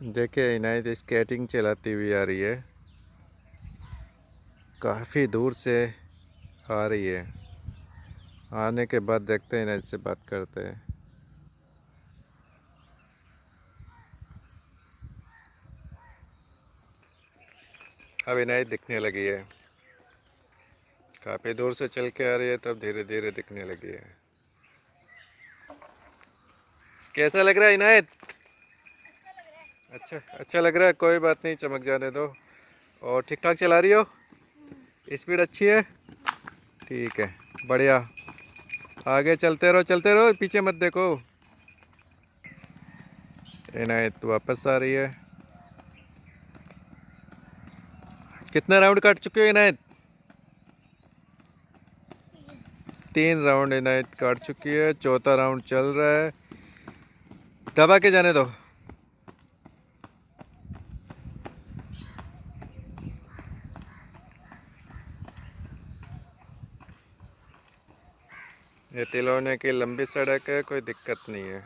देखिए इनायत स्केटिंग चलाती हुई आ रही है। काफ़ी दूर से आ रही है। आने के बाद देखते हैं, इनायत से बात करते हैं। अब इनायत दिखने लगी है। काफ़ी दूर से चल के आ रही है, तब धीरे धीरे दिखने लगी है। कैसा लग रहा है इनायत? अच्छा लग रहा है। कोई बात नहीं, चमक जाने दो। और ठीक ठाक चला रही हो? स्पीड अच्छी है? ठीक है, बढ़िया। आगे चलते रहो, पीछे मत देखो। इनायत वापस आ रही है। कितना राउंड काट चुके हो इनायत? 3 राउंड इनायत काट चुकी है। चौथा राउंड चल रहा है। दबा के जाने दो। ये तिलौने की लंबी सड़क है, कोई दिक्कत नहीं है।